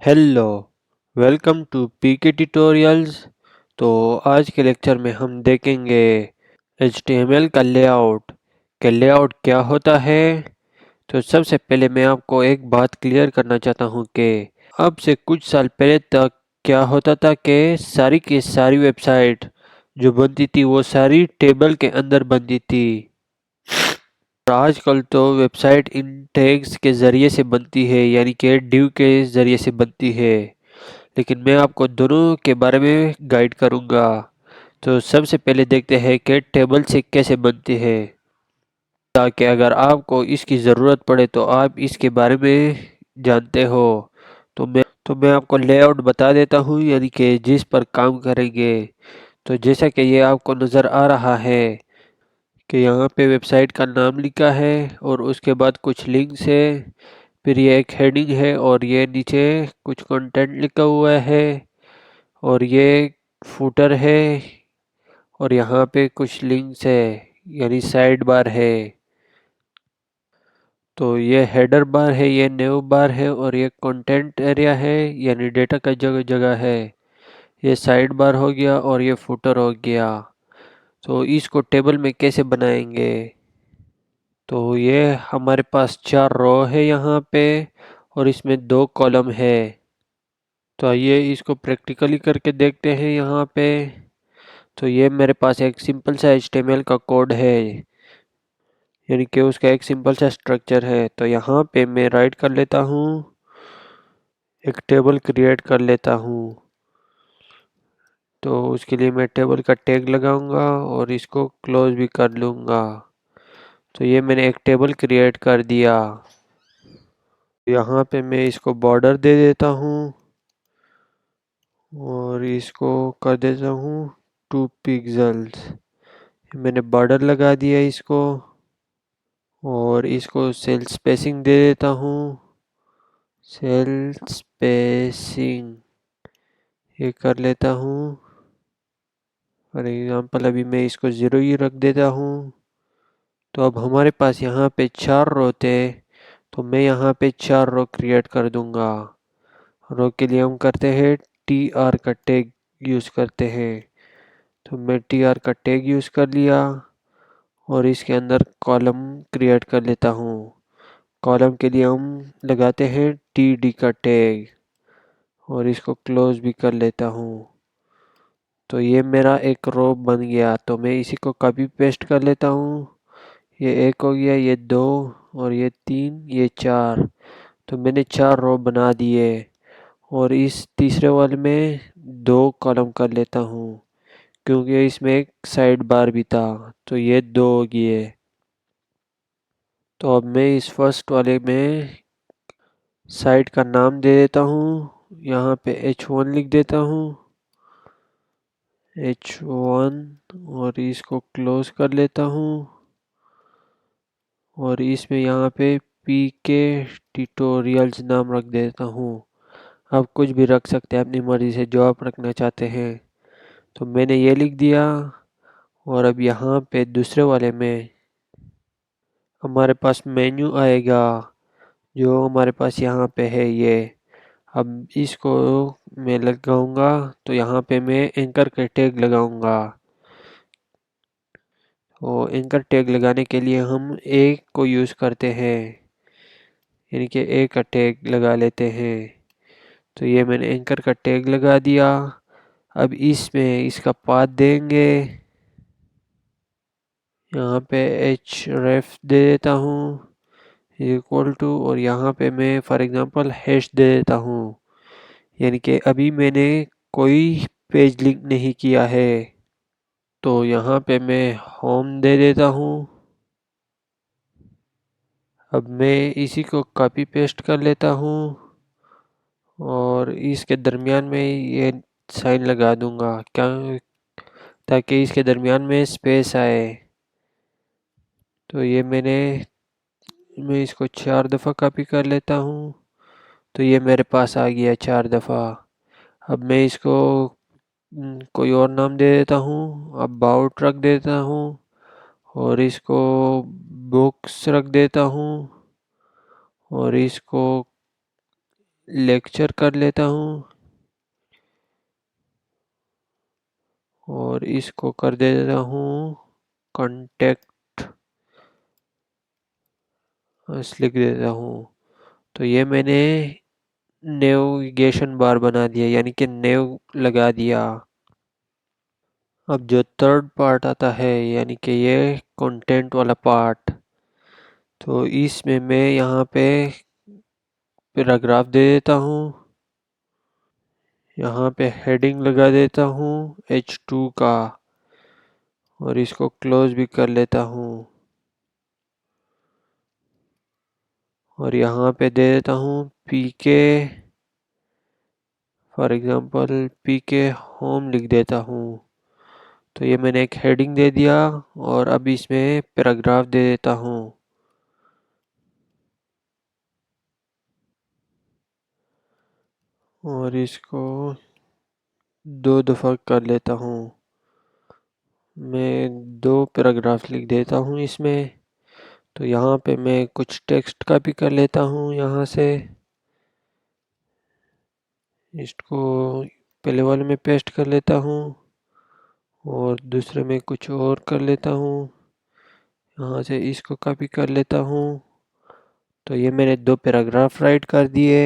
Hello, welcome to PK tutorials. तो आज के लेक्चर में हम देखेंगे HTML का लेआउट कि लेआउट क्या होता है। तो सबसे पहले मैं आपको एक बात क्लियर करना चाहता हूँ कि अब से कुछ साल पहले तक क्या होता था कि सारी की सारी वेबसाइट जो बनती थी वो सारी टेबल के अंदर बनती थी। और आजकल तो वेबसाइट इन टैग्स के ज़रिए से बनती है, यानी कि डिव के ज़रिए से बनती है। लेकिन मैं आपको दोनों के बारे में गाइड करूंगा। तो सबसे पहले देखते हैं कि टेबल से कैसे बनते हैं, ताकि अगर आपको इसकी ज़रूरत पड़े तो आप इसके बारे में जानते हो। तो मैं आपको लेआउट बता देता हूँ, यानी कि जिस पर काम करेंगे। तो जैसा कि ये आपको नज़र आ रहा है कि यहाँ पे वेबसाइट का नाम लिखा है और उसके बाद कुछ लिंक्स है, फिर ये एक हेडिंग है और ये नीचे कुछ कंटेंट लिखा हुआ है और ये फुटर है और यहाँ पे कुछ लिंक्स है, यानी साइड बार है। तो ये हेडर बार है, ये न्यू बार है और ये कंटेंट एरिया है, यानी डेटा का जगह जगह है। ये साइड बार हो गया और ये फुटर हो गया। तो इसको टेबल में कैसे बनाएंगे? तो ये हमारे पास 4 रो है यहाँ पे और इसमें 2 कॉलम है। तो आइए इसको प्रैक्टिकली करके देखते हैं यहाँ पे। तो ये मेरे पास एक सिंपल सा HTML का कोड है, यानी कि उसका एक सिंपल सा स्ट्रक्चर है। तो यहाँ पे मैं राइट कर लेता हूँ, एक टेबल क्रिएट कर लेता हूँ। तो उसके लिए मैं टेबल का टैग लगाऊंगा और इसको क्लोज भी कर लूँगा। तो ये मैंने एक टेबल क्रिएट कर दिया। यहाँ पे मैं इसको बॉर्डर दे देता हूँ और इसको कर देता हूँ 2 पिक्सल्स। मैंने बॉर्डर लगा दिया इसको और इसको सेल स्पेसिंग दे देता हूँ। सेल स्पेसिंग ये कर लेता हूँ। फॉर एग्जांपल अभी मैं इसको 0 ही रख देता हूँ। तो अब हमारे पास यहाँ पे 4 रो थे, तो मैं यहाँ पे 4 रो क्रिएट कर दूंगा। रो के लिए हम करते हैं TR का टैग यूज़ करते हैं। तो मैं TR का टैग यूज़ कर लिया और इसके अंदर कॉलम क्रिएट कर लेता हूँ। कॉलम के लिए हम लगाते हैं TD का टैग और इसको क्लोज भी कर लेता हूँ। तो ये मेरा एक रो बन गया। तो मैं इसी को कॉपी पेस्ट कर लेता हूँ। ये 1 हो गया, ये 2 और ये 3, ये 4। तो मैंने 4 रो बना दिए और इस तीसरे वाले में 2 कॉलम कर लेता हूँ, क्योंकि इसमें एक साइड बार भी था। तो ये 2 हो गए। तो अब मैं इस फर्स्ट वाले में साइट का नाम दे देता हूँ, यहाँ पे H1 लिख देता हूँ, H1, और इसको क्लोज कर लेता हूँ और इसमें यहाँ पे पीके ट्यूटोरियल्स नाम रख देता हूँ। आप कुछ भी रख सकते हैं अपनी मर्जी से, जो आप रखना चाहते हैं। तो मैंने ये लिख दिया और अब यहाँ पे दूसरे वाले में हमारे पास मेन्यू आएगा, जो हमारे पास यहाँ पे है ये। अब इसको मैं लगाऊंगा, तो यहाँ पे मैं एंकर का टैग लगाऊंगा। तो एंकर टैग लगाने के लिए हम एक को यूज़ करते हैं, यानी कि एक का टैग लगा लेते हैं। तो ये मैंने एंकर का टैग लगा दिया। अब इसमें इसका पाथ देंगे, यहाँ पे href दे देता हूँ इक्वल टू, और यहाँ पे मैं फॉर एग्जांपल हैश दे देता हूँ, यानी कि अभी मैंने कोई पेज लिंक नहीं किया है। तो यहाँ पे मैं होम दे देता हूँ। अब मैं इसी को कॉपी पेस्ट कर लेता हूँ और इसके दरमियान में ये साइन लगा दूंगा, क्या, ताकि इसके दरमियान में स्पेस आए। तो ये मैं इसको 4 दफ़ा कॉपी कर लेता हूँ। तो ये मेरे पास आ गया 4 दफ़ा। अब मैं इसको कोई और नाम दे देता हूँ, अबाउट रख देता हूँ और इसको बुक्स रख देता हूँ और इसको लेक्चर कर लेता हूँ और इसको कर देता हूँ कॉन्टेक्ट लिख देता हूँ। तो ये मैंने नेविगेशन बार बना दिया, यानी कि नेव लगा दिया। अब जो थर्ड पार्ट आता है, यानी कि ये कंटेंट वाला पार्ट, तो इसमें मैं यहाँ पे पैराग्राफ दे देता हूँ। यहाँ पे हेडिंग लगा देता हूँ H2 का और इसको क्लोज भी कर लेता हूँ और यहाँ पे दे देता हूँ पीके, फॉर एग्जांपल पीके होम लिख देता हूँ। तो ये मैंने एक हेडिंग दे दिया और अब इसमें पैराग्राफ दे देता हूँ और इसको 2 दफ़ा कर लेता हूँ। मैं 2 पैराग्राफ लिख देता हूँ इसमें। तो यहाँ पे मैं कुछ टेक्स्ट कॉपी कर लेता हूँ यहाँ से, इसको पहले वाले में पेस्ट कर लेता हूँ और दूसरे में कुछ और कर लेता हूँ। यहाँ से इसको कॉपी कर लेता हूँ। तो ये मैंने 2 पैराग्राफ राइट कर दिए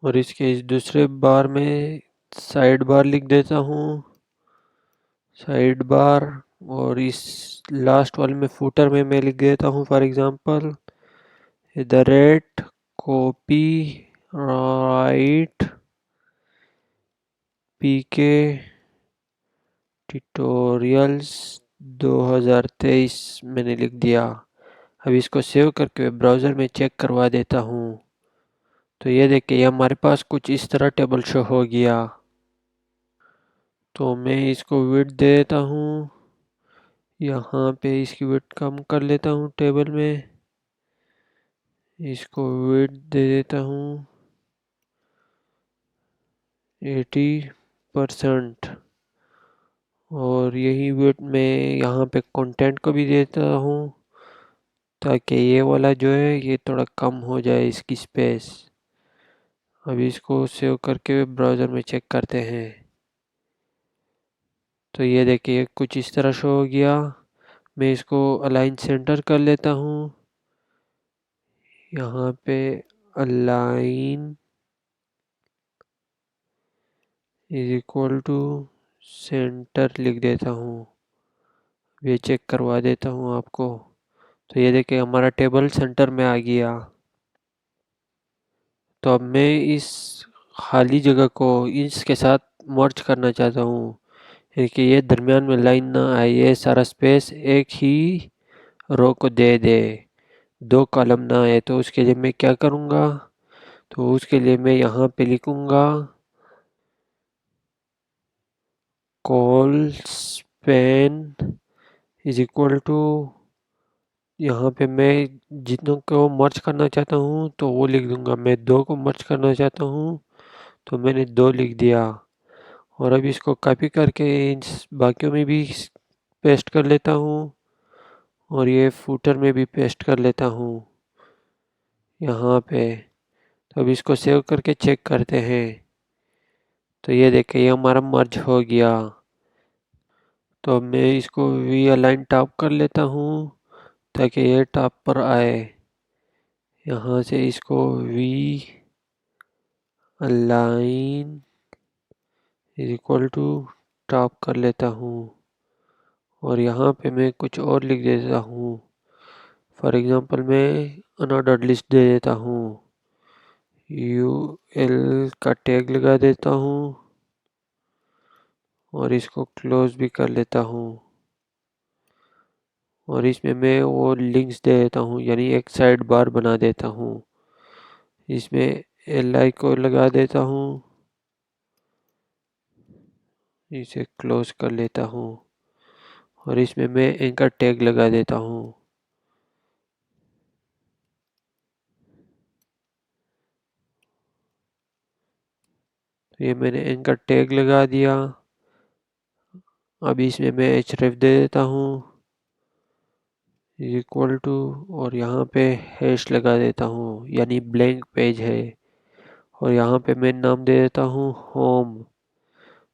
और इसके इस दूसरे बार में साइड बार लिख देता हूँ, साइड बार। और इस लास्ट वाले में फुटर में मैं लिख देता हूँ for example the rate copyright PK tutorials 2023 मैंने लिख दिया। अब इसको सेव करके ब्राउज़र में चेक करवा देता हूँ। तो ये देखिए हमारे पास कुछ इस तरह टेबल शो हो गया। तो मैं इसको विड्थ दे देता हूँ, यहाँ पे इसकी विड्थ कम कर लेता हूँ टेबल में, इसको विड्थ दे देता हूँ 80% और यही विड्थ मैं यहाँ पे कंटेंट को भी देता हूँ ताकि ये वाला जो है ये थोड़ा कम हो जाए इसकी स्पेस। अब इसको सेव करके ब्राउज़र में चेक करते हैं। तो ये देखिए कुछ इस तरह शो हो गया। मैं इसको अलाइन सेंटर कर लेता हूँ, यहाँ पे align is equal to center लिख देता हूँ। ये चेक करवा देता हूँ आपको। तो ये देखिए हमारा टेबल सेंटर में आ गया। तो अब मैं इस खाली जगह को इसके साथ मर्ज करना चाहता हूँ कि ये दरमियान में लाइन ना आए, ये सारा स्पेस एक ही रो को दे दे, 2 कॉलम ना आए। तो उसके लिए मैं क्या करूँगा, तो उसके लिए मैं यहाँ पे लिखूँगा colspan is equal to, यहाँ पे मैं जितनों को मर्ज करना चाहता हूँ तो वो लिख दूँगा। मैं 2 को मर्ज करना चाहता हूँ तो मैंने 2 लिख दिया और अब इसको कॉपी करके इन बाकियों में भी पेस्ट कर लेता हूँ और ये फुटर में भी पेस्ट कर लेता हूँ यहाँ पे। तो अब इसको सेव करके चेक करते हैं। तो ये देखिए ये हमारा मर्ज हो गया। तो अब मैं इसको वी अलाइन टॉप कर लेता हूँ ताकि ये टॉप पर आए। यहाँ से इसको valign is equal to top कर लेता हूँ और यहाँ पे मैं कुछ और लिख देता हूँ। फॉर एग्जांपल मैं अनऑर्डर्ड लिस्ट दे देता हूँ, UL का टैग लगा देता हूँ और इसको क्लोज भी कर लेता हूँ और इसमें मैं वो लिंक्स दे देता हूँ, यानी एक साइड बार बना देता हूँ। इसमें LI को लगा देता हूँ, इसे क्लोज कर लेता हूँ और इसमें मैं एंकर टैग लगा देता हूँ। तो ये मैंने एंकर टैग लगा दिया। अब इसमें मैं href दे देता हूँ इज इक्वल टू और यहाँ पे हैश लगा देता हूँ, यानी ब्लैंक पेज है। और यहाँ पे मैं नाम दे देता हूँ होम।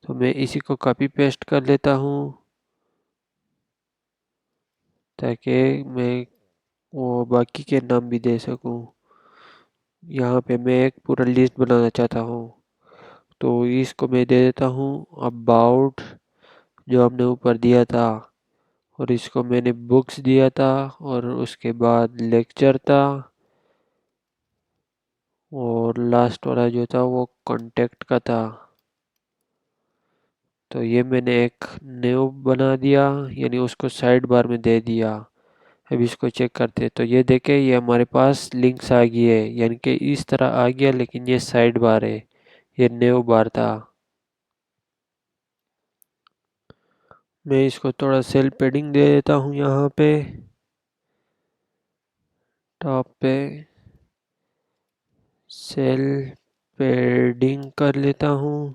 तो मैं इसी को कॉपी पेस्ट कर लेता हूँ ताकि मैं वो बाकी के नाम भी दे सकूँ। यहाँ पे मैं एक पूरा लिस्ट बनाना चाहता हूँ, तो इसको मैं दे देता हूँ अबाउट, जो हमने ऊपर दिया था। और इसको मैंने बुक्स दिया था, और उसके बाद लेक्चर था, और लास्ट वाला जो था वो कांटेक्ट का था। तो ये मैंने एक न्यू बना दिया, यानी उसको साइड बार में दे दिया। अब इसको चेक करते हैं, तो ये देखें ये हमारे पास लिंक्स आ गई है, यानी कि इस तरह आ गया, लेकिन ये साइड बार है, ये न्यू बार था। मैं इसको थोड़ा सेल पेडिंग दे देता हूँ, यहाँ पे टॉप पे सेल पेडिंग कर लेता हूँ,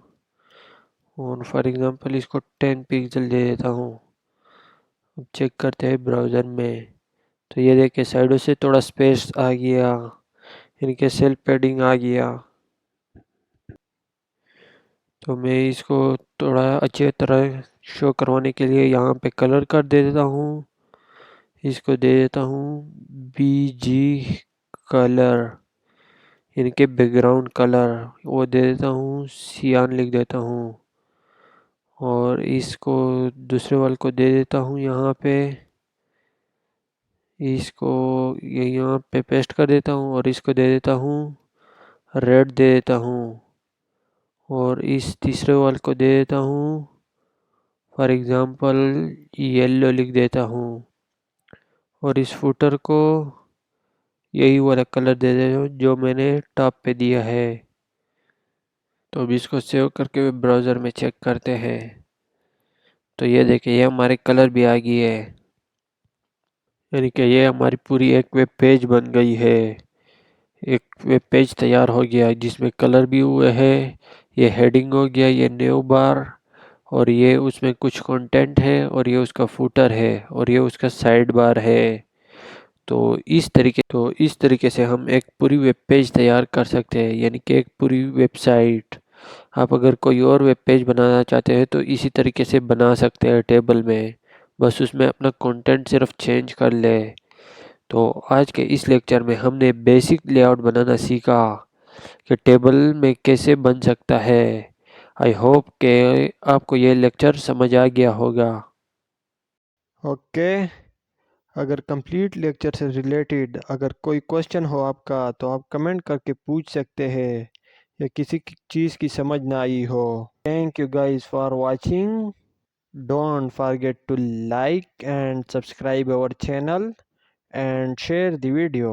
और फॉर एग्जांपल इसको 10 पिक्सल दे देता हूँ। अब चेक करते हैं ब्राउज़र में, तो ये देखिए साइडों से थोड़ा स्पेस आ गया, इनके सेल पेडिंग आ गया। तो मैं इसको थोड़ा अच्छी तरह शो करवाने के लिए यहाँ पे कलर कर दे देता हूँ। इसको दे देता हूँ BG कलर, इनके बैकग्राउंड कलर वो दे देता हूँ सियान, लिख देता हूँ। और इसको दूसरे वाल को दे देता हूँ यहाँ पे, इसको ये यहाँ पे पेस्ट कर देता हूँ, और इसको दे देता हूँ रेड दे देता हूँ। और इस तीसरे वाल को दे देता हूँ फॉर एग्ज़ाम्पल येलो, लिख देता हूँ। और इस फुटर को यही वाला कलर दे देता हूँ जो मैंने टॉप पे दिया है। तो अब इसको सेव करके ब्राउज़र में चेक करते हैं, तो ये देखिए ये हमारे कलर भी आ गई है, यानी कि ये हमारी पूरी एक वेब पेज बन गई है। एक वेब पेज तैयार हो गया जिसमें कलर भी हुए हैं, ये हेडिंग हो गया, ये न्यू बार, और ये उसमें कुछ कंटेंट है, और ये उसका फुटर है, और ये उसका साइड बार है। तो इस तरीके से हम एक पूरी वेब पेज तैयार कर सकते हैं, यानी कि एक पूरी वेबसाइट। आप अगर कोई और वेब पेज बनाना चाहते हैं तो इसी तरीके से बना सकते हैं टेबल में, बस उसमें अपना कंटेंट सिर्फ चेंज कर ले। तो आज के इस लेक्चर में हमने बेसिक लेआउट बनाना सीखा कि टेबल में कैसे बन सकता है। आई होप कि आपको ये लेक्चर समझ आ गया होगा। ओके। अगर कंप्लीट लेक्चर से रिलेटेड अगर कोई क्वेश्चन हो आपका तो आप कमेंट करके पूछ सकते हैं, या किसी चीज़ की समझ ना आई हो। Thank you guys for watching. Don't forget to like and subscribe our channel and share the video.